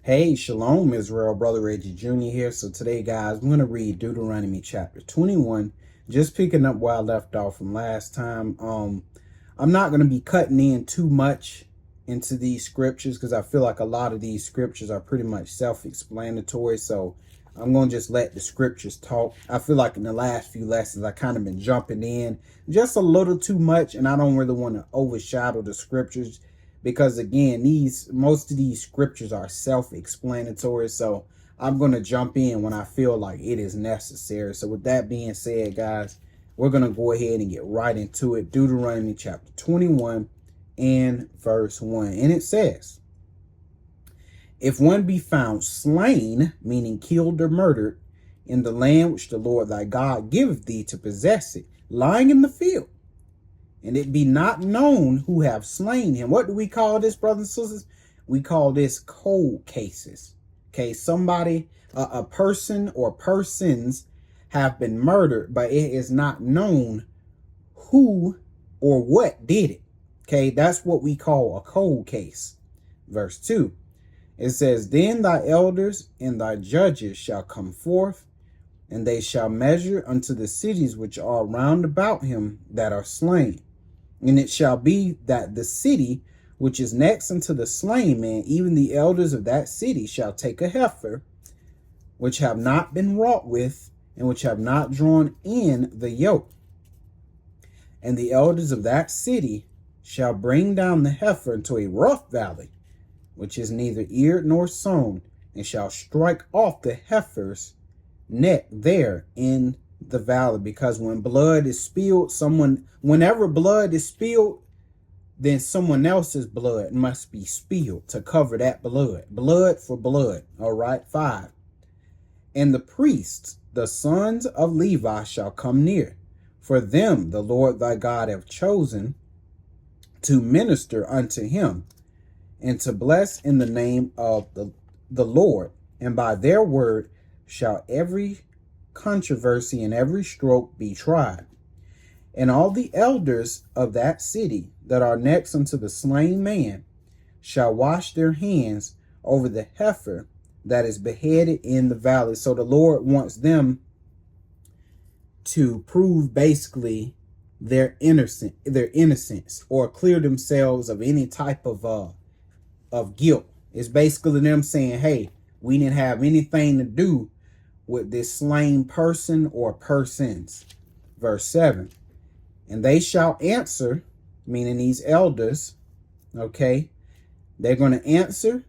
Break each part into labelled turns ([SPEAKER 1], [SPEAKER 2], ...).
[SPEAKER 1] Hey, Shalom, Israel. Brother Reggie Jr. here. So today, guys, I'm going to read Deuteronomy chapter 21, just picking up where I left off from last time. I'm not going to be cutting in too much into these scriptures because I feel like a lot of these scriptures are pretty much self-explanatory. So I'm going to just let the scriptures talk. I feel like in the last few lessons, I kind of been jumping in just a little too much, and I don't really want to overshadow the scriptures, because again, most of these scriptures are self-explanatory. So I'm going to jump in when I feel like it is necessary. So with that being said, guys, we're going to go ahead and get right into it. Deuteronomy chapter 21 and verse 1. And it says, if one be found slain, meaning killed or murdered, in the land which the Lord thy God giveth thee to possess it, lying in the field, and it be not known who have slain him. What do we call this, brothers and sisters? We call this cold cases. Okay, somebody, a person or persons have been murdered, but it is not known who or what did it. Okay, that's what we call a cold case. Verse 2, it says, then thy elders and thy judges shall come forth, and they shall measure unto the cities which are round about him that are slain. And it shall be that the city which is next unto the slain man, even the elders of that city shall take a heifer, which have not been wrought with, and which have not drawn in the yoke. And the elders of that city shall bring down the heifer into a rough valley, which is neither eared nor sown, and shall strike off the heifer's neck there in the valley, because when blood is spilled, whenever blood is spilled, then someone else's blood must be spilled to cover that blood for blood. All right. 5, and the priests, the sons of Levi, shall come near, for them the Lord thy God hath chosen to minister unto him, and to bless in the name of the Lord, and by their word shall every controversy and every stroke be tried. And all the elders of that city that are next unto the slain man shall wash their hands over the heifer that is beheaded in the valley. So the Lord wants them to prove basically their innocence, or clear themselves of any type of guilt. It's basically them saying, hey, we didn't have anything to do with this slain person or persons. Verse 7, and they shall answer, meaning these elders, okay, they're going to answer,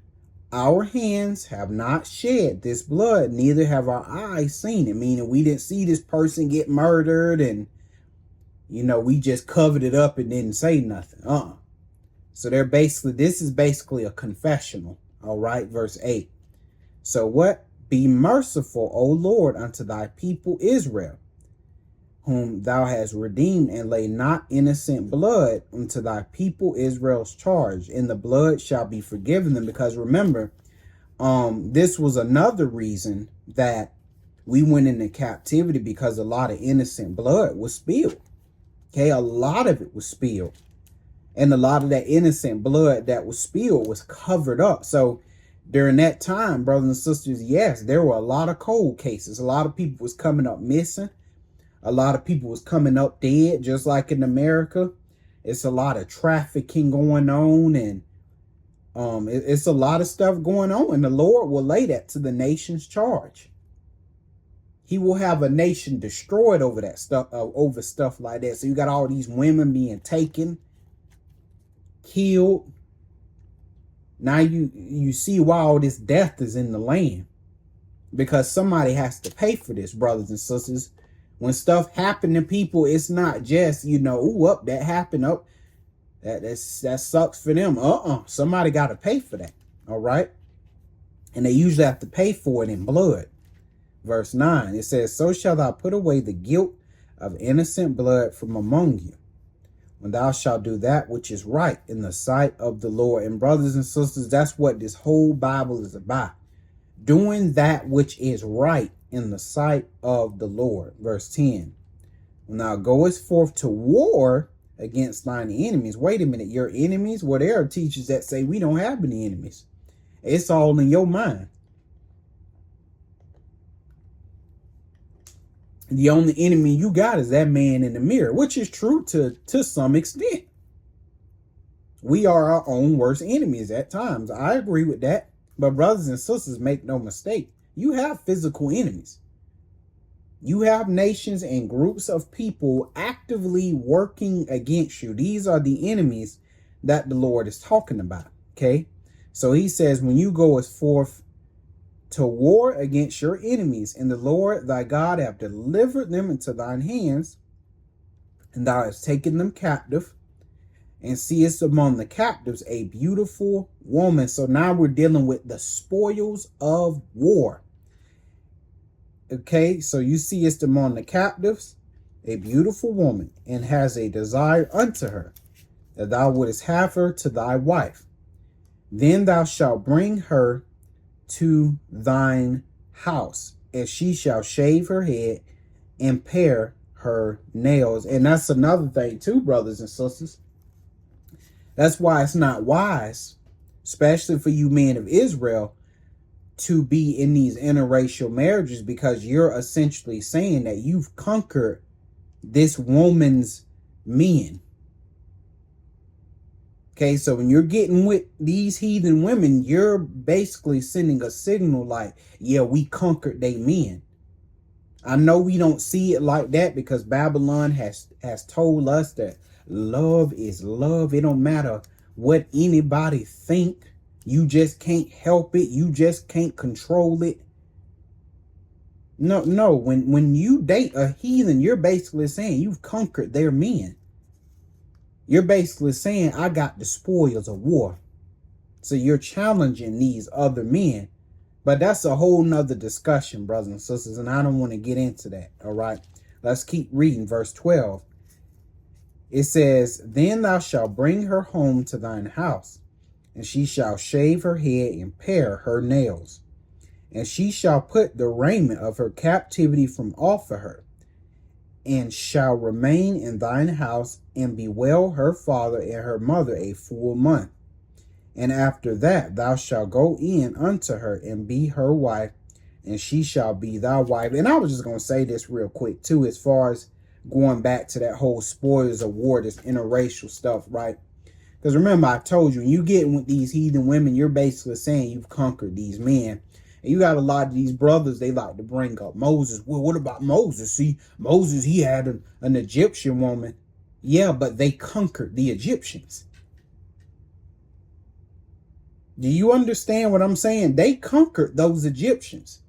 [SPEAKER 1] our hands have not shed this blood, neither have our eyes seen it, meaning we didn't see this person get murdered, and we just covered it up and didn't say nothing. So this is basically a confessional. All right. Verse 8, so what? Be merciful, O Lord, unto thy people Israel, whom thou hast redeemed, and lay not innocent blood unto thy people Israel's charge, and the blood shall be forgiven them. Because remember, this was another reason that we went into captivity, because a lot of innocent blood was spilled. Okay, a lot of it was spilled, and a lot of that innocent blood that was spilled was covered up. So during that time, brothers and sisters, yes, there were a lot of cold cases. A lot of people was coming up missing. A lot of people was coming up dead, just like in America. It's a lot of trafficking going on, and it's a lot of stuff going on. And the Lord will lay that to the nation's charge. He will have a nation destroyed over that stuff, over stuff like that. So you got all these women being taken, killed. Now you see why all this death is in the land, because somebody has to pay for this, brothers and sisters. When stuff happen to people, it's not just, that happened, that sucks for them. Somebody got to pay for that. All right. And they usually have to pay for it in blood. Verse 9, it says, so shalt thou put away the guilt of innocent blood from among you, when thou shalt do that which is right in the sight of the Lord. And brothers and sisters, that's what this whole Bible is about. Doing that which is right in the sight of the Lord. Verse 10, when thou goest forth to war against thine enemies. Wait a minute, your enemies? Well, there are teachers that say we don't have any enemies. It's all in your mind. The only enemy you got is that man in the mirror, which is true to some extent. We are our own worst enemies at times. I agree with that. But brothers and sisters, make no mistake, you have physical enemies. You have nations and groups of people actively working against you. These are the enemies that the Lord is talking about. Okay. So he says, when you go as forth to war against your enemies, and the Lord thy God have delivered them into thine hands, and thou hast taken them captive, and seest among the captives a beautiful woman. So now we're dealing with the spoils of war. Okay, so you seest among the captives a beautiful woman, and has a desire unto her, that thou wouldest have her to thy wife. Then thou shalt bring her to thine house, and she shall shave her head and pare her nails. And that's another thing too, brothers and sisters. That's why it's not wise, especially for you men of Israel, to be in these interracial marriages, because you're essentially saying that you've conquered this woman's men. Okay, so when you're getting with these heathen women, you're basically sending a signal like, yeah, we conquered they men. I know we don't see it like that, because Babylon has told us that love is love. It don't matter what anybody think. You just can't help it. You just can't control it. No. When you date a heathen, you're basically saying you've conquered their men. You're basically saying, I got the spoils of war. So you're challenging these other men. But that's a whole nother discussion, brothers and sisters, and I don't want to get into that. All right. Let's keep reading verse 12. It says, then thou shalt bring her home to thine house, and she shall shave her head and pare her nails. And she shall put the raiment of her captivity from off of her, and shall remain in thine house, and bewail her father and her mother a full month. And after that thou shalt go in unto her, and be her wife, and she shall be thy wife. And I was just going to say this real quick too, as far as going back to that whole spoils of war, this interracial stuff, right? Because remember, I told you, when you get with these heathen women, you're basically saying you've conquered these men. And you got a lot of these brothers, they like to bring up Moses. Well, what about Moses? See, Moses, he had an Egyptian woman. Yeah, but they conquered the Egyptians. Do you understand what I'm saying? They conquered those Egyptians.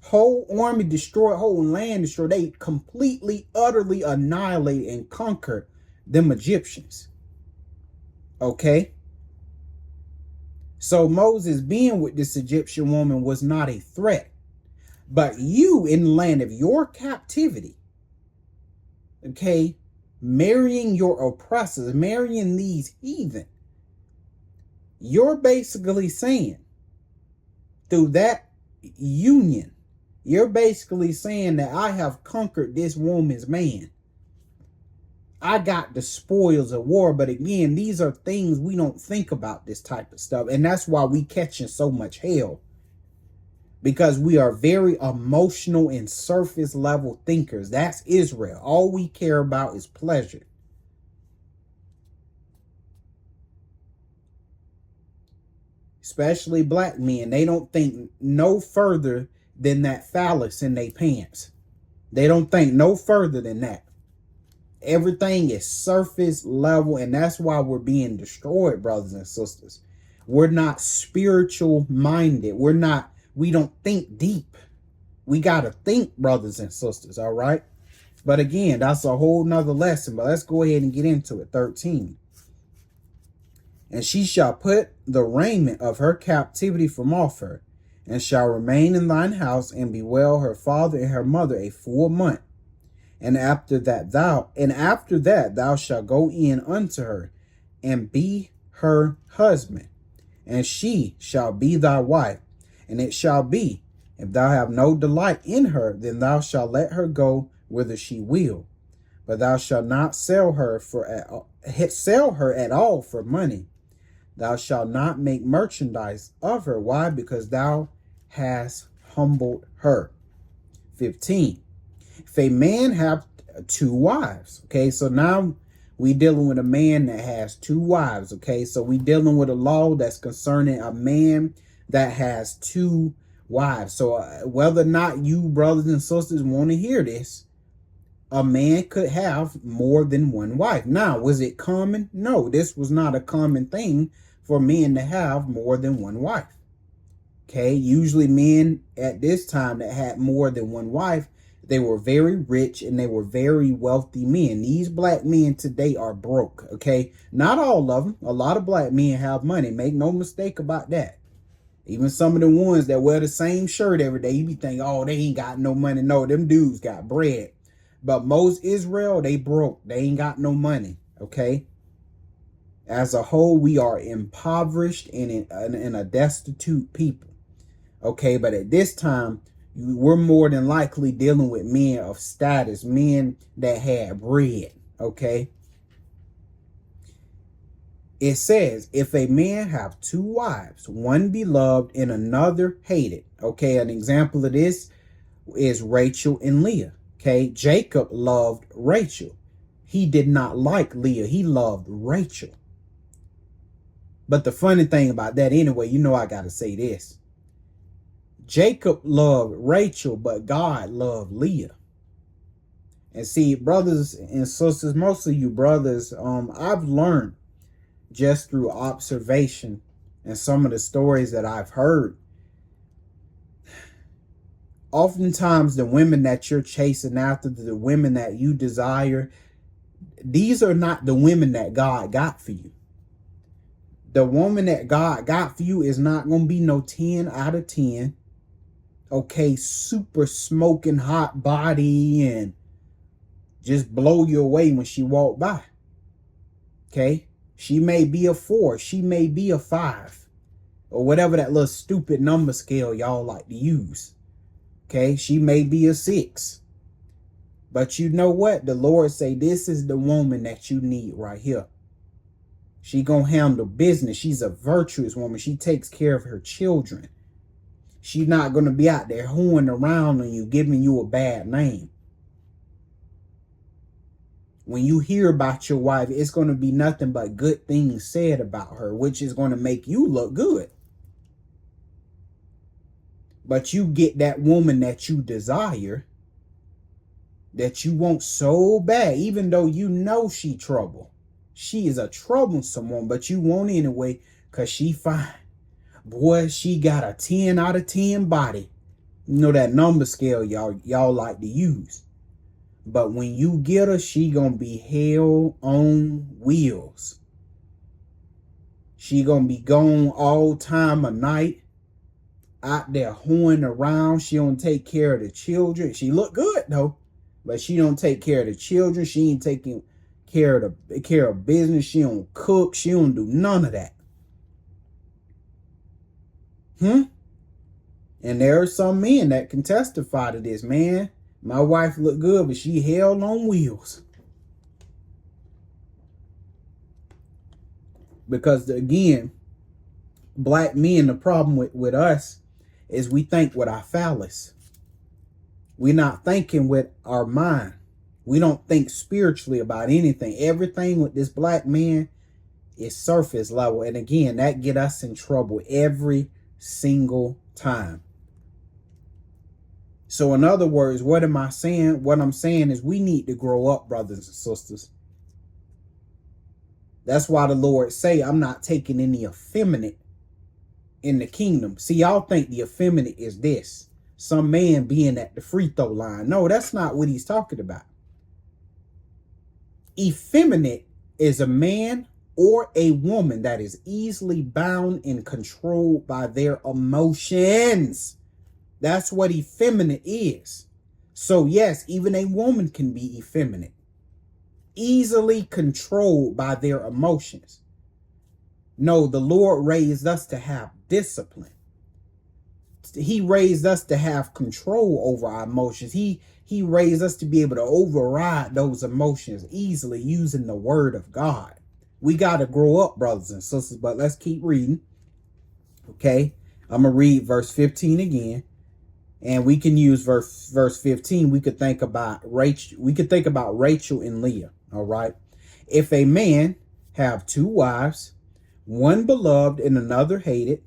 [SPEAKER 1] Whole army destroyed, whole land destroyed. They completely, utterly annihilated and conquered them Egyptians. Okay? So Moses being with this Egyptian woman was not a threat. But you, in the land of your captivity, okay, marrying your oppressors, marrying these heathen, you're basically saying, through that union, you're basically saying that I have conquered this woman's man. I got the spoils of war. But again, these are things we don't think about, this type of stuff. And that's why we catching so much hell. Because we are very emotional and surface level thinkers. That's Israel. All we care about is pleasure. Especially black men. They don't think no further than that phallus in their pants. They don't think no further than that. Everything is surface level, and that's why we're being destroyed, brothers and sisters. We're not spiritual minded. We don't think deep. We got to think, brothers and sisters, all right? But again, that's a whole nother lesson. But let's go ahead and get into it. 13. And she shall put the raiment of her captivity from off her, and shall remain in thine house, and bewail her father and her mother a full month. And after that thou shalt go in unto her, and be her husband, and she shall be thy wife. And it shall be, if thou have no delight in her, then thou shalt let her go whither she will. But thou shalt not sell her at all for money, Thou shalt not make merchandise of her. Why? Because thou hast humbled her. 15. If a man have two wives, okay, so now we dealing with a man that has two wives, okay, so we dealing with a law that's concerning a man that has two wives. So whether or not you brothers and sisters want to hear this, a man could have more than one wife. Now, was it common? No, this was not a common thing for men to have more than one wife. Okay, usually men at this time that had more than one wife, they were very rich and they were very wealthy men. These black men today are broke, okay? Not all of them. A lot of black men have money. Make no mistake about that. Even some of the ones that wear the same shirt every day, you be thinking, oh, they ain't got no money. No, them dudes got bread. But most Israel, they broke. They ain't got no money, okay? As a whole, we are impoverished and a destitute people. Okay, but at this time, we're more than likely dealing with men of status, men that had bread, okay? It says, if a man have two wives, one beloved and another hated, okay? An example of this is Rachel and Leah, okay? Jacob loved Rachel. He did not like Leah. He loved Rachel. But the funny thing about that anyway, you know I got to say this. Jacob loved Rachel, but God loved Leah. And see, brothers and sisters, most of you brothers, I've learned just through observation and some of the stories that I've heard. Oftentimes, the women that you're chasing after, the women that you desire, these are not the women that God got for you. The woman that God got for you is not going to be no 10 out of 10. Okay, super smoking hot body and just blow you away when she walk by. Okay, she may be a 4, she may be a 5, or whatever that little stupid number scale y'all like to use. Okay, she may be a 6. But you know what? The Lord say this is the woman that you need right here. She gonna handle business. She's a virtuous woman. She takes care of her children. She's not going to be out there hooing around on you, giving you a bad name. When you hear about your wife, it's going to be nothing but good things said about her, which is going to make you look good. But you get that woman that you desire, that you want so bad, even though you know she trouble. She is a troublesome one, but you want anyway because she fine. Boy, she got a 10 out of 10 body. You know that number scale y'all like to use. But when you get her, she gonna be hell on wheels. She gonna be gone all time of night, out there hooing around. She don't take care of the children. She look good though, but she don't take care of the children. She ain't taking care of business. She don't cook. She don't do none of that. And there are some men that can testify to this, man. My wife look good, but she hell on wheels. Because again, black men, the problem with us is we think with our phallus. We're not thinking with our mind. We don't think spiritually about anything. Everything with this black man is surface level. And again, that get us in trouble every single time. So in other words, what am I saying? What I'm saying is we need to grow up, brothers and sisters. That's why the Lord say, I'm not taking any effeminate in the kingdom. See, y'all think the effeminate is this. Some man being at the free throw line. No, that's not what he's talking about. Effeminate is a man or a woman that is easily bound and controlled by their emotions. That's what effeminate is. So yes, even a woman can be effeminate. Easily controlled by their emotions. No, the Lord raised us to have discipline. He raised us to have control over our emotions. He raised us to be able to override those emotions easily using the word of God. We got to grow up, brothers and sisters, but let's keep reading. Okay, I'm going to read verse 15 again. And we can use verse 15. We could think about Rachel. We could think about Rachel and Leah. All right. If a man have two wives, one beloved and another hated,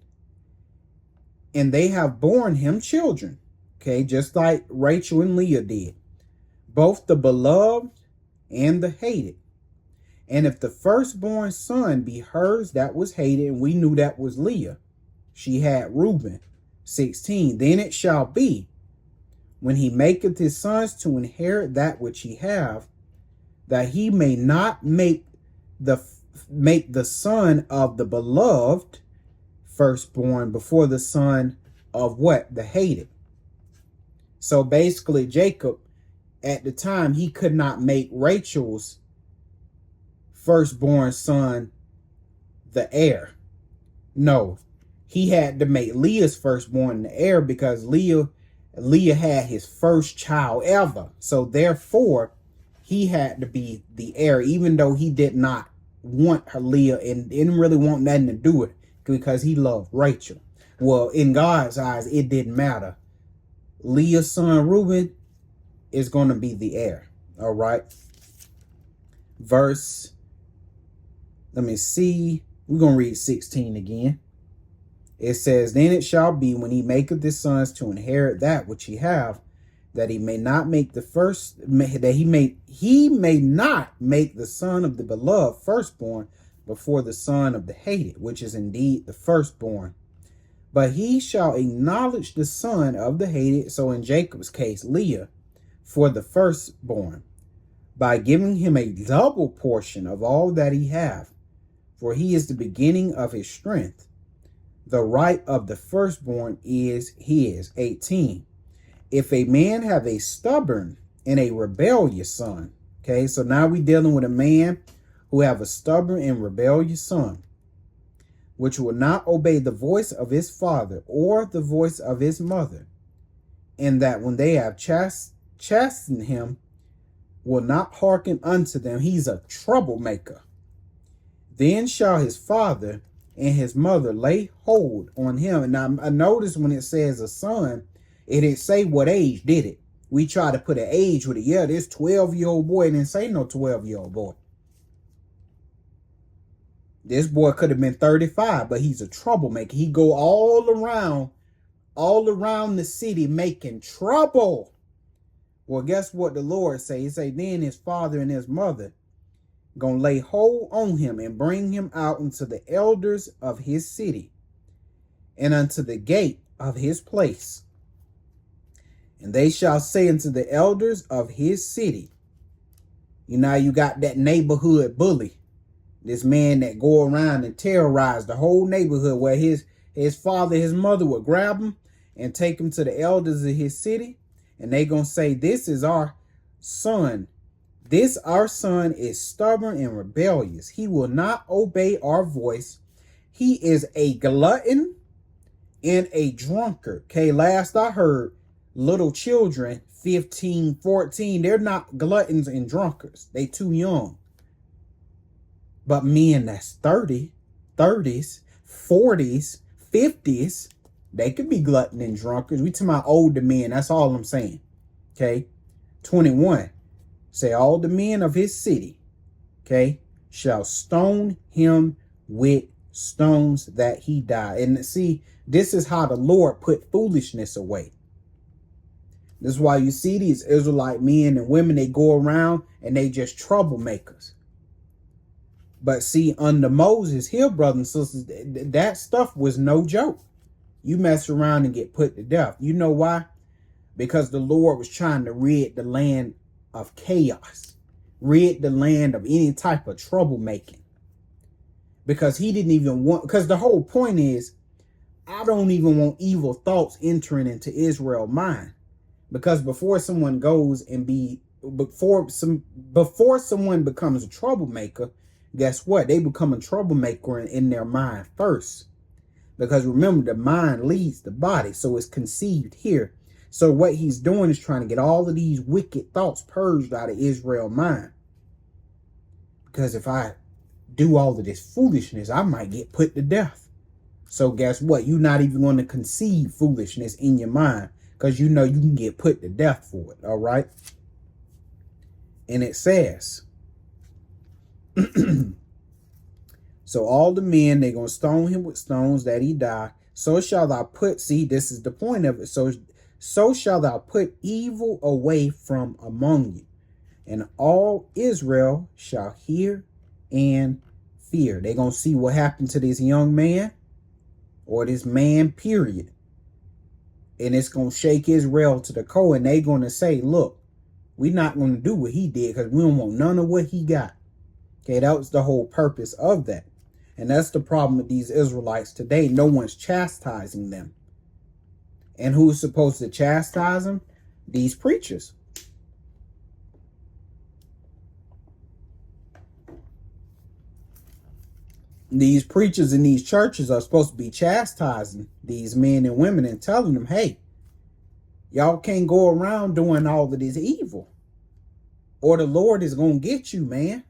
[SPEAKER 1] and they have borne him children. Okay, just like Rachel and Leah did. Both the beloved and the hated. And if the firstborn son be hers that was hated, and we knew that was Leah, she had Reuben. 16. Then it shall be, when he maketh his sons to inherit that which he have, that he may not make the son of the beloved firstborn before the son of what? The hated. So basically, Jacob, at the time, he could not make Rachel's firstborn son the heir. No, he had to make Leah's firstborn the heir, because Leah had his first child ever. So therefore, he had to be the heir, even though he did not want her Leah and didn't really want nothing to do with it, because he loved Rachel. Well, in God's eyes, it didn't matter. Leah's son Reuben is going to be the heir. All right. Verse, let me see. We're going to read 16 again. It says, then it shall be, when he maketh his sons to inherit that which he have, that he may not make the first, that he may not make the son of the beloved firstborn before the son of the hated, which is indeed the firstborn. But he shall acknowledge the son of the hated, so in Jacob's case, Leah, for the firstborn, by giving him a double portion of all that he have, for he is the beginning of his strength. The right of the firstborn is his. 18. If a man have a stubborn and a rebellious son. Okay, so now we're dealing with a man who have a stubborn and rebellious son, which will not obey the voice of his father or the voice of his mother, and that when they have chastened him, will not hearken unto them. He's a troublemaker. Then shall his father and his mother lay hold on him. And now I notice when it says a son, it didn't say what age, did it? We try to put an age with it. Yeah, this 12-year-old boy. It didn't say no 12-year-old boy. This boy could have been 35, but he's a troublemaker. He go all around the city making trouble. Well, guess what the Lord say? He say, then his father and his mother gonna lay hold on him and bring him out unto the elders of his city and unto the gate of his place. And they shall say unto the elders of his city, you know, you got that neighborhood bully, this man that go around and terrorize the whole neighborhood, where his father, his mother would grab him and take him to the elders of his city. And they gonna say, this is our son. This our son is stubborn and rebellious. He will not obey our voice. He is a glutton and a drunkard. Okay, last I heard, little children, 15, 14, they're not gluttons and drunkards. They too young. But men that's 30, 30s, 40s, 50s, they could be glutton and drunkards. We talking about older men. That's all I'm saying. Okay, 21. Say all the men of his city, okay, shall stone him with stones that he die. And see, this is how the Lord put foolishness away. This is why you see these Israelite men and women, they go around and they just troublemakers. But see, under Moses here, brothers and sisters, that stuff was no joke. You mess around and get put to death. You know why? Because the Lord was trying to rid the land of chaos, rid the land of any type of troublemaking, because he didn't even want, because the whole point is, I don't even want evil thoughts entering into Israel's mind, because before someone goes and before someone becomes a troublemaker, guess what? They become a troublemaker in their mind first, because remember, the mind leads the body, so it's conceived here. So what he's doing is trying to get all of these wicked thoughts purged out of Israel's mind. Because if I do all of this foolishness, I might get put to death. So guess what? You're not even going to conceive foolishness in your mind because you know you can get put to death for it. All right. And it says, so all the men, they're going to stone him with stones that he die. So shall thou put, see, this is the point of it. So shall thou put evil away from among you, and all Israel shall hear and fear. They're going to see what happened to this young man, or this man, period. And it's going to shake Israel to the core, and they're going to say, look, we're not going to do what he did because we don't want none of what he got. Okay, that was the whole purpose of that. And that's the problem with these Israelites today. No one's chastising them. And who's supposed to chastise them? These preachers. These preachers in these churches are supposed to be chastising these men and women and telling them, hey, y'all can't go around doing all of this evil, or the Lord is going to get you, man.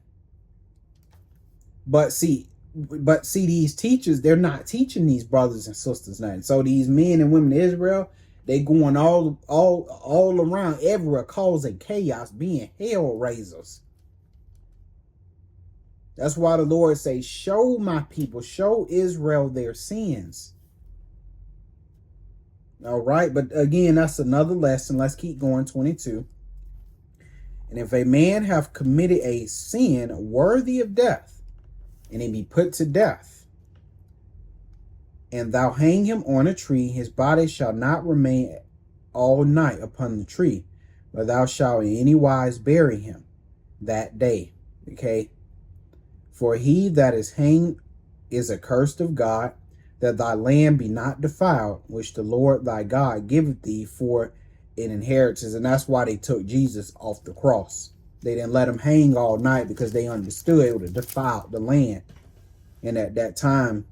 [SPEAKER 1] But see, these teachers, they're not teaching these brothers and sisters nothing. So these men and women of Israel, they going all around everywhere causing chaos, being hell raisers. That's why the Lord says, show my people, show Israel their sins. All right. But again, that's another lesson. Let's keep going. 22. And if a man have committed a sin worthy of death, and he be put to death, and thou hang him on a tree, his body shall not remain all night upon the tree, but thou shalt in any wise bury him that day. Okay. For he that is hanged is accursed of God, that thy land be not defiled, which the Lord thy God giveth thee for an inheritance. And that's why they took Jesus off the cross. They didn't let him hang all night because they understood it would have defiled the land. And at that time,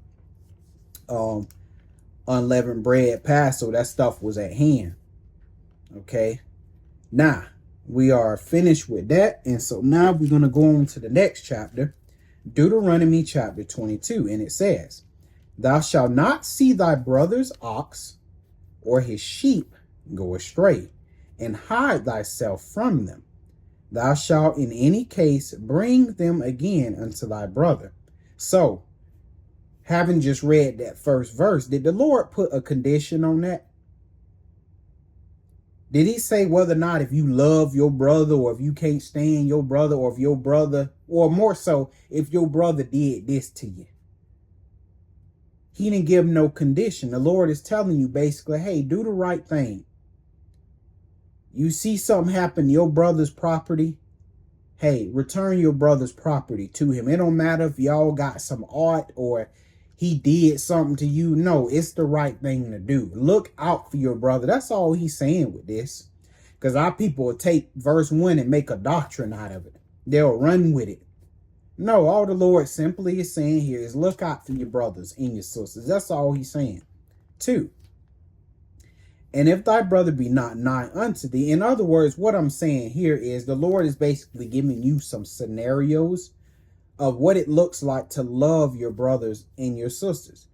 [SPEAKER 1] unleavened bread passed, so that stuff was at hand. Okay. Now, we are finished with that. And so now we're going to go on to the next chapter, Deuteronomy chapter 22. And it says, thou shalt not see thy brother's ox or his sheep go astray, and hide thyself from them. Thou shalt in any case bring them again unto thy brother. So, having just read that first verse, did the Lord put a condition on that? Did he say whether or not if you love your brother, or if you can't stand your brother, or if your brother, or more so, if your brother did this to you? He didn't give no condition. The Lord is telling you basically, hey, do the right thing. You see something happen to your brother's property, hey, return your brother's property to him. It don't matter if y'all got some art or he did something to you. No, it's the right thing to do. Look out for your brother. That's all he's saying with this. Because our people will take verse 1 and make a doctrine out of it. They'll run with it. No, all the Lord simply is saying here is look out for your brothers and your sisters. That's all he's saying. 2. And if thy brother be not nigh unto thee. In other words, what I'm saying here is the Lord is basically giving you some scenarios of what it looks like to love your brothers and your sisters.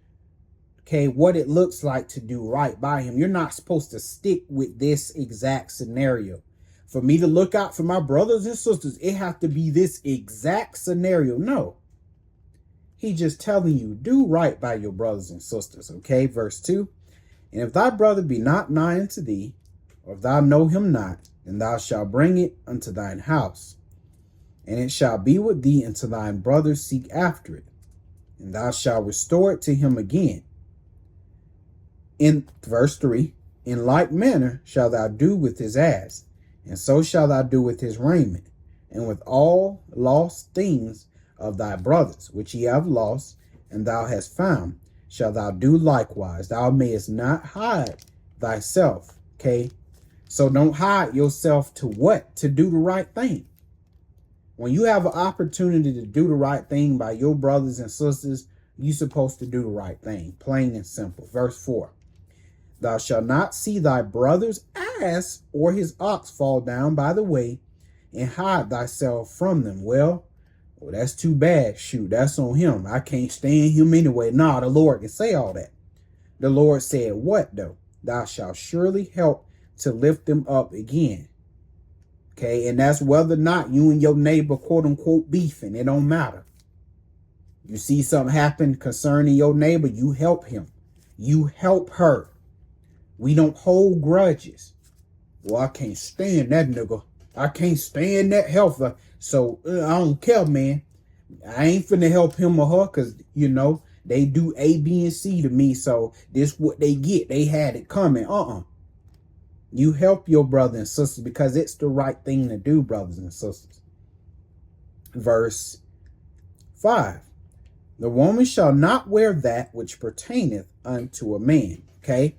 [SPEAKER 1] Okay, what it looks like to do right by him. You're not supposed to stick with this exact scenario. For me to look out for my brothers and sisters, it has to be this exact scenario. No. He's just telling you, do right by your brothers and sisters. Okay, verse 2. And if thy brother be not nigh unto thee, or if thou know him not, then thou shalt bring it unto thine house. And it shall be with thee until thine brother seek after it. And thou shalt restore it to him again. In verse 3, in like manner shalt thou do with his ass, and so shalt thou do with his raiment, and with all lost things of thy brothers, which ye have lost, and thou hast found, shalt thou do likewise. Thou mayest not hide thyself. Okay. So don't hide yourself to what? To do the right thing. When you have an opportunity to do the right thing by your brothers and sisters, you're supposed to do the right thing. Plain and simple. Verse 4. Thou shalt not see thy brother's ass or his ox fall down by the way, and hide thyself from them. Well, Well, that's too bad. Shoot, that's on him. I can't stand him anyway. Nah, the Lord can say all that. The Lord said what though? Thou shalt surely help to lift them up again. Okay, and that's whether or not you and your neighbor, quote unquote, beefing. It don't matter. You see something happen concerning your neighbor, you help him. You help her. We don't hold grudges. Well, I can't stand that nigga. I can't stand that helper. So I don't care, man. I ain't finna help him or her because, you know, they do A, B, and C to me. So this what they get. They had it coming. You help your brother and sister because it's the right thing to do, brothers and sisters. Verse 5. The woman shall not wear that which pertaineth unto a man. Okay.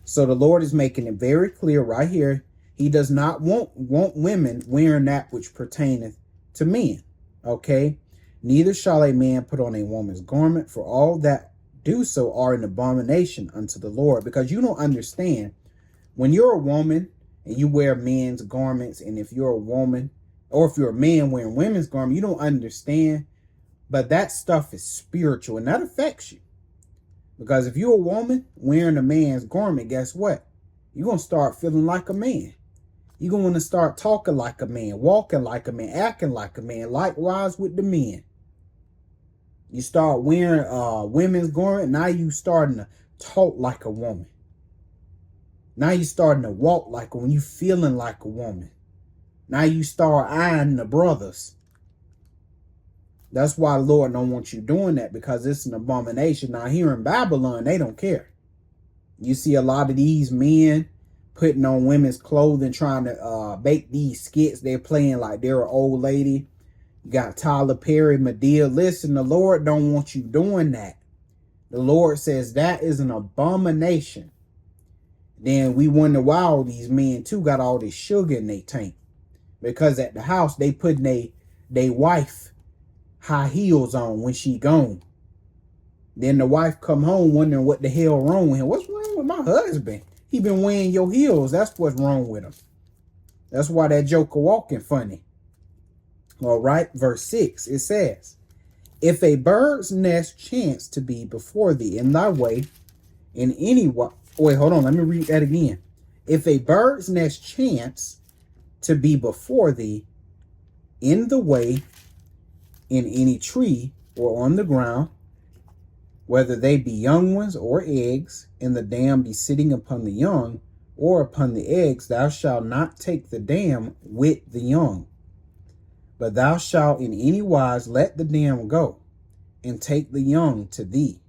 [SPEAKER 1] So the Lord is making it very clear right here. He does not want women wearing that which pertaineth to men. Okay. Neither shall a man put on a woman's garment, for all that do so are an abomination unto the Lord. Because you don't understand, when you're a woman and you wear men's garments, and if you're a woman, or if you're a man wearing women's garments, you don't understand. But that stuff is spiritual, and that affects you. Because if you're a woman wearing a man's garment, guess what? You're going to start feeling like a man. You're going to start talking like a man, walking like a man, acting like a man. Likewise with the men. You start wearing women's garment, now you starting to talk like a woman. Now you starting to walk like when you feeling like a woman. Now you start eyeing the brothers. That's why the Lord don't want you doing that, because it's an abomination. Now here in Babylon, they don't care. You see a lot of these men putting on women's clothing, trying to make these skits. They're playing like they're an old lady. You got Tyler Perry, Medea. Listen, the Lord don't want you doing that. The Lord says that is an abomination. Then we wonder why all these men too got all this sugar in their tank. Because at the house, they putting they wife high heels on when she gone. Then the wife come home wondering what the hell wrong with him. What's wrong with my husband? He been wearing your heels. That's what's wrong with him. That's why that joker walking funny. All right, verse 6, it says, if a bird's nest chance to be before thee in thy way, in any way, wait, hold on, let me read that again. If a bird's nest chance to be before thee in the way, in any tree or on the ground, whether they be young ones or eggs, and the dam be sitting upon the young or upon the eggs, thou shalt not take the dam with the young, but thou shalt in any wise let the dam go, and take the young to thee,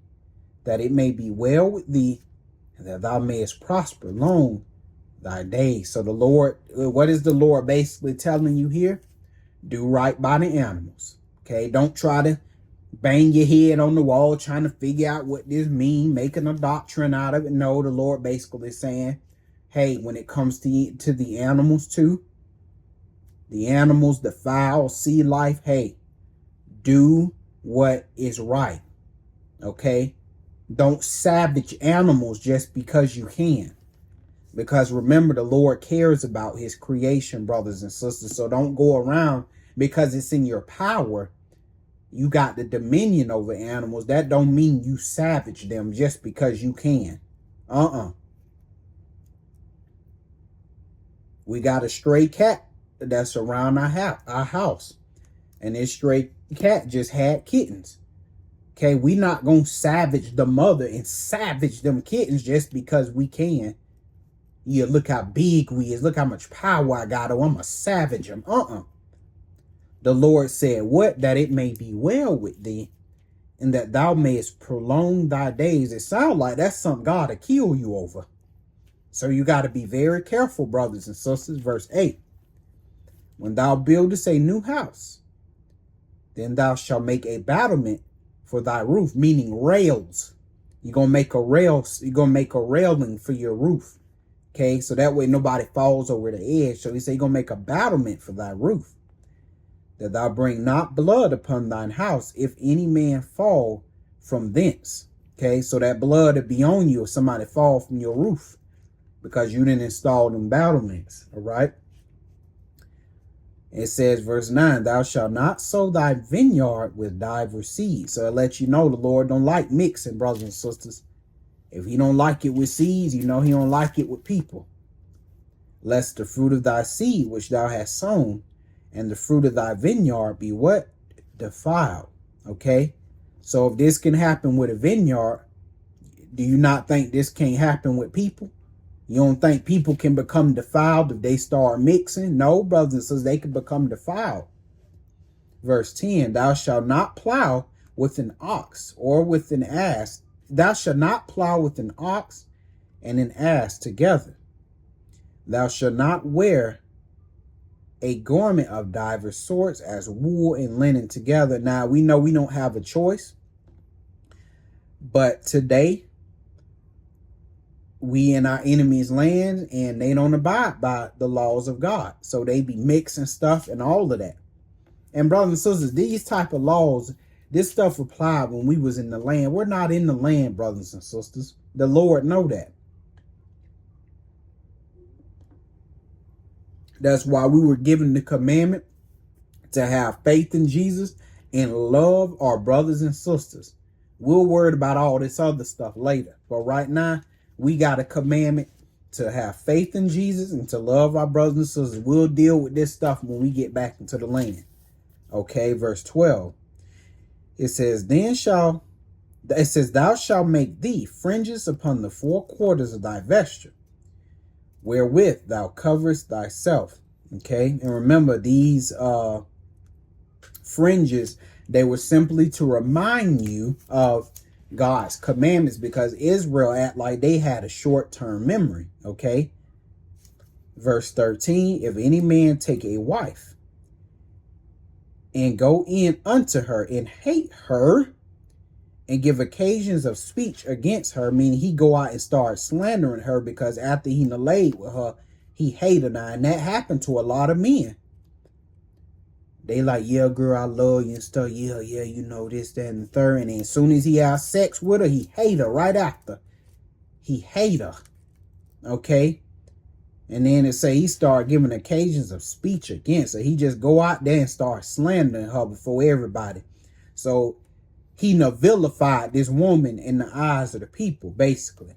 [SPEAKER 1] that it may be well with thee, and that thou mayest prosper long thy days. So the Lord, what is the Lord basically telling you here? Do right by the animals. Okay, don't try to bang your head on the wall trying to figure out what this means, making a doctrine out of it. No, the Lord basically saying, hey, when it comes to the animals too, the animals, the fowl, sea life, hey, do what is right. Okay, don't savage animals just because you can. Because remember, the Lord cares about his creation, brothers and sisters. So don't go around because it's in your power. You got the dominion over animals. That don't mean you savage them just because you can. We got a stray cat that's around our house. And this stray cat just had kittens. Okay, we not going to savage the mother and savage them kittens just because we can. Yeah, look how big we is. Look how much power I got. Oh, I'm a savage them. The Lord said, what? That it may be well with thee, and that thou mayest prolong thy days. It sounds like that's something God will kill you over. So you got to be very careful, brothers and sisters. Verse 8. When thou buildest a new house, then thou shalt make a battlement for thy roof, meaning rails. You're going to make a rail. You're going to make a railing for your roof. Okay, so that way nobody falls over the edge. So he said, you're going to make a battlement for thy roof, that thou bring not blood upon thine house, if any man fall from thence. Okay, so that blood will be on you if somebody fall from your roof, because you didn't install them battlements. All right. It says, verse 9, thou shalt not sow thy vineyard with divers seeds. So it lets you know the Lord don't like mixing, brothers and sisters. If he don't like it with seeds, you know he don't like it with people. Lest the fruit of thy seed which thou hast sown and the fruit of thy vineyard be what? Defiled. Okay? So if this can happen with a vineyard, do you not think this can't happen with people? You don't think people can become defiled if they start mixing? No, brothers and sisters, they can become defiled. Verse 10, thou shalt not plow with an ox or with an ass. Thou shalt not plow with an ox and an ass together. Thou shalt not wear a garment of divers sorts as wool and linen together. Now, we know we don't have a choice. But today, we in our enemies' land, and they don't abide by the laws of God. So they be mixing stuff and all of that. And brothers and sisters, these type of laws, this stuff applied when we was in the land. We're not in the land, brothers and sisters. The Lord know that. That's why we were given the commandment to have faith in Jesus and love our brothers and sisters. We'll worry about all this other stuff later. But right now, we got a commandment to have faith in Jesus and to love our brothers and sisters. We'll deal with this stuff when we get back into the land. Okay, verse 12. It says, thou shalt make thee fringes upon the four quarters of thy vesture, wherewith thou coverest thyself. Okay, and remember these fringes, they were simply to remind you of God's commandments, because Israel act like they had a short-term memory. Okay, verse 13, if any man take a wife and go in unto her and hate her and give occasions of speech against her, meaning he go out and start slandering her because after he laid with her, he hated her. And that happened to a lot of men. They like, yeah, girl, I love you and stuff. Yeah, you know, this, that, and the third. And then as soon as he had sex with her, he hate her right after. He hate her. Okay? And then it say he started giving occasions of speech against her. He just go out there and start slandering her before everybody. So he vilified this woman in the eyes of the people, basically.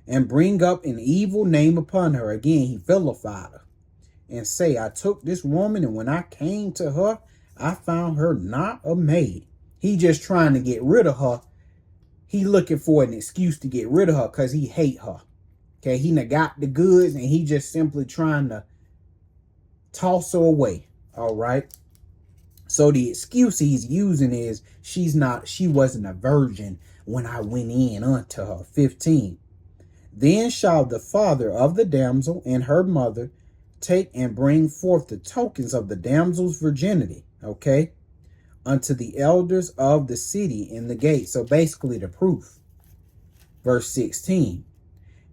[SPEAKER 1] And bring up an evil name upon her. Again, he vilified her. And say, I took this woman, and when I came to her, I found her not a maid. He just trying to get rid of her. He looking for an excuse to get rid of her because he hate her. Okay, he done got the goods, and he just simply trying to toss her away. All right. So the excuse he's using is she wasn't a virgin when I went in unto her. 15. Then shall the father of the damsel and her mother take and bring forth the tokens of the damsel's virginity, okay, unto the elders of the city in the gate. So basically the proof. Verse 16.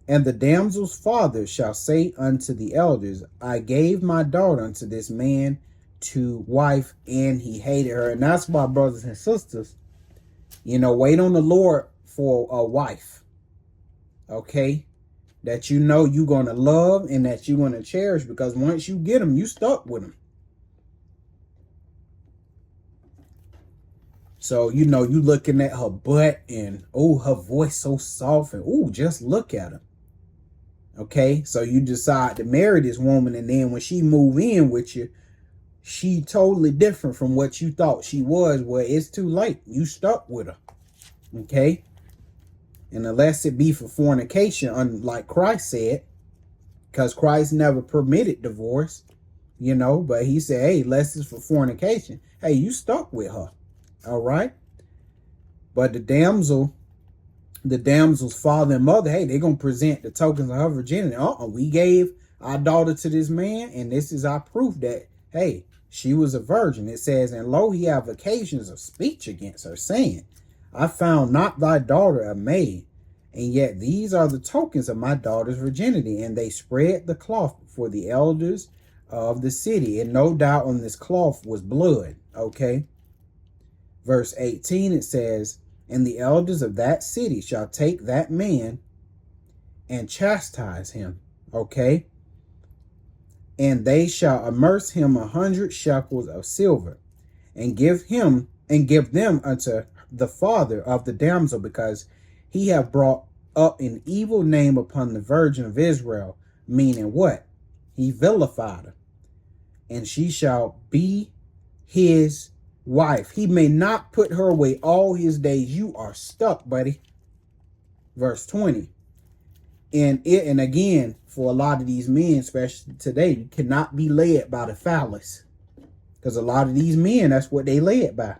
[SPEAKER 1] And the damsel's father shall say unto the elders, I gave my daughter unto this man to wife, and he hated her. And that's why, brothers and sisters, you know, wait on the Lord for a wife, okay, that you know you're going to love and that you're going to cherish, because once you get them, you stuck with them. So, you know, you looking at her butt and, oh, her voice so soft, and, oh, just look at her. Okay, so you decide to marry this woman, and then when she move in with you, she totally different from what you thought she was. Well, it's too late. You stuck with her. Okay. And unless it be for fornication, unlike Christ said, because Christ never permitted divorce, you know, but he said, hey, unless it's for fornication, hey, you stuck with her. All right. But the damsel's father and mother, hey, they're going to present the tokens of her virginity. We gave our daughter to this man, and this is our proof that, hey, she was a virgin. It says, and lo, he have occasions of speech against her, saying, I found not thy daughter a maid, and yet these are the tokens of my daughter's virginity. And they spread the cloth before the elders of the city. And no doubt on this cloth was blood. Okay. Verse 18, it says, and the elders of that city shall take that man and chastise him. Okay. And they shall amerce him 100 shekels of silver, and give them unto the father of the damsel, because he have brought up an evil name upon the virgin of Israel. Meaning what? He vilified her. And she shall be his wife. He may not put her away all his days. You are stuck, buddy. Verse 20. And again, for a lot of these men, especially today, you cannot be led by the phallus. Because a lot of these men, that's what they led by.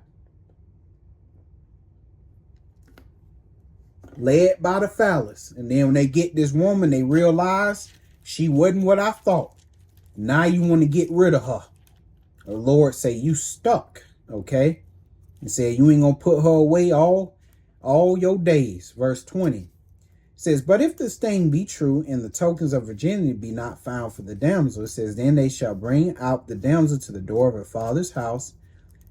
[SPEAKER 1] Led by the phallus. And then when they get this woman, they realize she wasn't what I thought. Now you want to get rid of her. The Lord say, you stuck. Okay? He said, you ain't going to put her away all your days. Verse 20. Says, but if this thing be true, and the tokens of virginity be not found for the damsel, it says, then they shall bring out the damsel to the door of her father's house,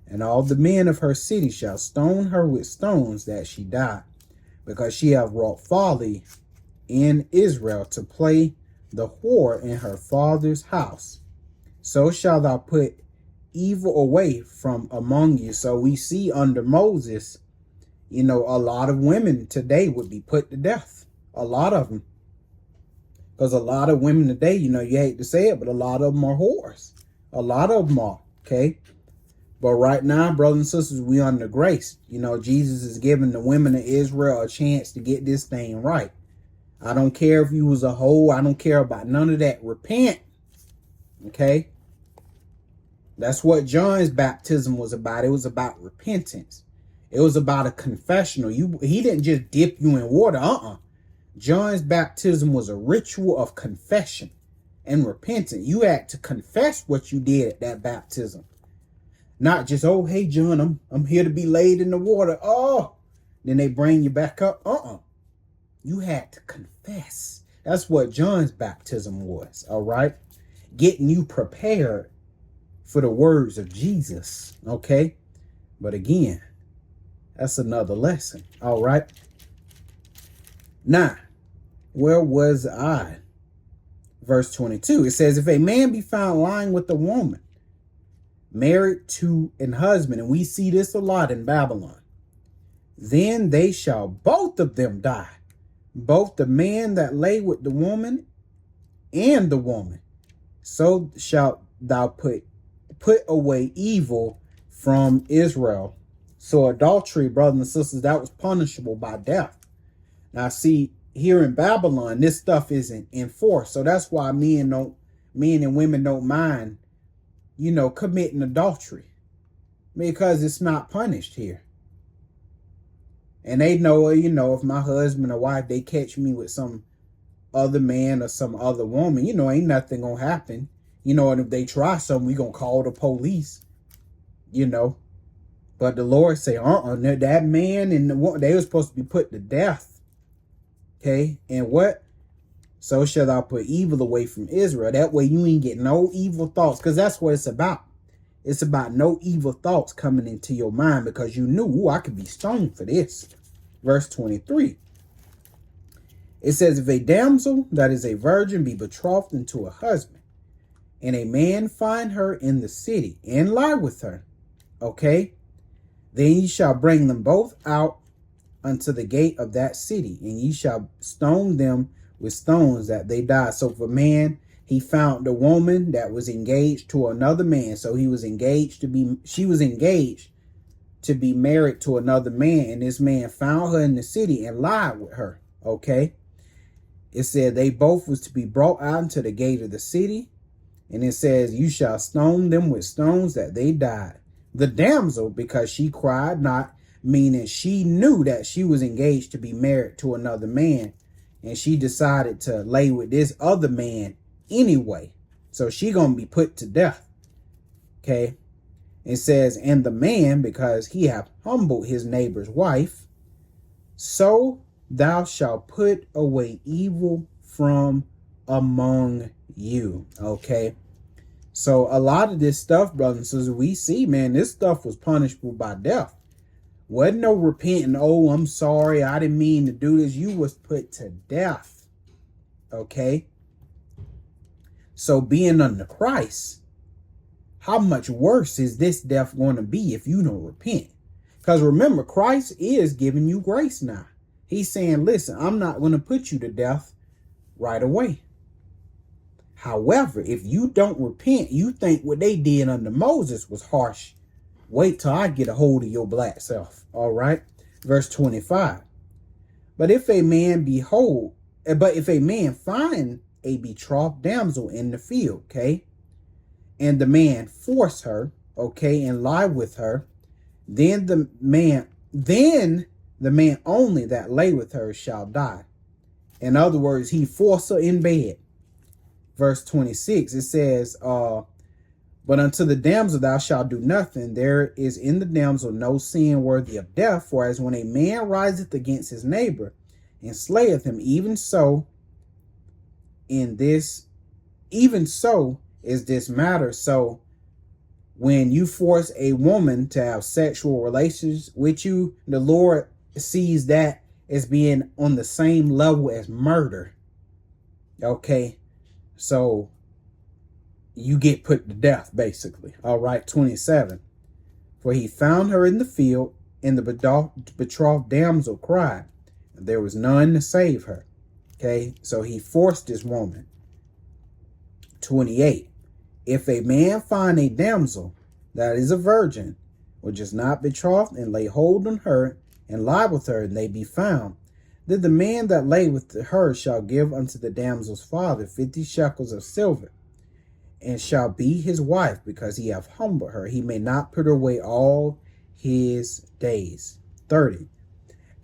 [SPEAKER 1] and all the men of her city shall stone her with stones, that she die, because she hath wrought folly in Israel, to play the whore in her father's house. So shall thou put evil away from among you. So we see under Moses, a lot of women today would be put to death. A lot of them. Because a lot of women today, you hate to say it, but a lot of them are whores. A lot of them are, okay? But right now, brothers and sisters, we under grace. Jesus is giving the women of Israel a chance to get this thing right. I don't care if you was a hoe. I don't care about none of that. Repent, okay? That's what John's baptism was about. It was about repentance. It was about a confessional. He didn't just dip you in water. John's baptism was a ritual of confession and repentance. You had to confess what you did at that baptism. Not just, oh, hey, John, I'm here to be laid in the water. Oh, then they bring you back up. You had to confess. That's what John's baptism was, all right? Getting you prepared for the words of Jesus, okay? But again, that's another lesson, all right? Now, where was I? Verse 22, it says, if a man be found lying with a woman, married to an husband, and we see this a lot in Babylon, then they shall both of them die, both the man that lay with the woman and the woman. So shalt thou put away evil from Israel. So adultery, brothers and sisters, that was punishable by death. Now, see, here in Babylon, this stuff isn't enforced. So that's why men and women don't mind, committing adultery, because it's not punished here. And they know, if my husband or wife, they catch me with some other man or some other woman, ain't nothing gonna happen. And if they try something, we gonna call the police, But the Lord say, that man and the woman, they were supposed to be put to death. Okay, and what? So shall thou put evil away from Israel. That way you ain't get no evil thoughts, because that's what it's about. It's about no evil thoughts coming into your mind, because you knew, I could be stoned for this. Verse 23. It says, if a damsel that is a virgin be betrothed unto a husband, and a man find her in the city and lie with her, okay, then ye shall bring them both out unto the gate of that city, and ye shall stone them with stones, that they die. So if a man, he found the woman that was engaged to another man, so she was engaged to be married to another man, and this man found her in the city and lied with her, okay? It said they both was to be brought out into the gate of the city, and it says, you shall stone them with stones, that they died. The damsel, because she cried not, meaning she knew that she was engaged to be married to another man, and she decided to lay with this other man anyway. So she gonna be put to death. Okay. It says, and the man, because he hath humbled his neighbor's wife, so thou shalt put away evil from among you. Okay. So a lot of this stuff, brothers and sisters, we see, man, this stuff was punishable by death. Wasn't no repenting, oh, I'm sorry, I didn't mean to do this. You was put to death. Okay? So being under Christ, how much worse is this death going to be if you don't repent? Because remember, Christ is giving you grace now. He's saying, listen, I'm not going to put you to death right away. However, if you don't repent, you think what they did under Moses was harsh. Wait till I get a hold of your black self. All right. Verse 25. But if a man find a betrothed damsel in the field, okay, and the man force her, okay, and lie with her, then the man only that lay with her shall die. In other words, he forced her in bed. Verse 26, it says, but unto the damsel thou shalt do nothing. There is in the damsel no sin worthy of death. For as when a man riseth against his neighbor and slayeth him, even so is this matter. So when you force a woman to have sexual relations with you, the Lord sees that as being on the same level as murder. Okay, so you get put to death, basically. All right, 27. For he found her in the field, and the betrothed damsel cried, and there was none to save her. Okay, so he forced this woman. 28. If a man find a damsel that is a virgin, which is not betrothed, and lay hold on her, and lie with her, and they be found, then the man that lay with her shall give unto the damsel's father 50 shekels of silver, and shall be his wife, because he hath humbled her. He may not put her away all his days. 30.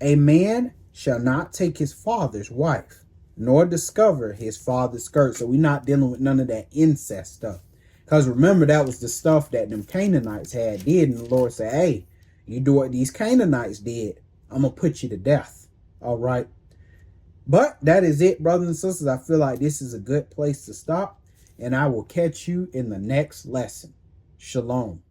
[SPEAKER 1] A man shall not take his father's wife, nor discover his father's skirt. So we're not dealing with none of that incest stuff. Because remember, that was the stuff that them Canaanites did. And the Lord said, hey, you do what these Canaanites did, I'm going to put you to death. All right. But that is it, brothers and sisters. I feel like this is a good place to stop. And I will catch you in the next lesson. Shalom.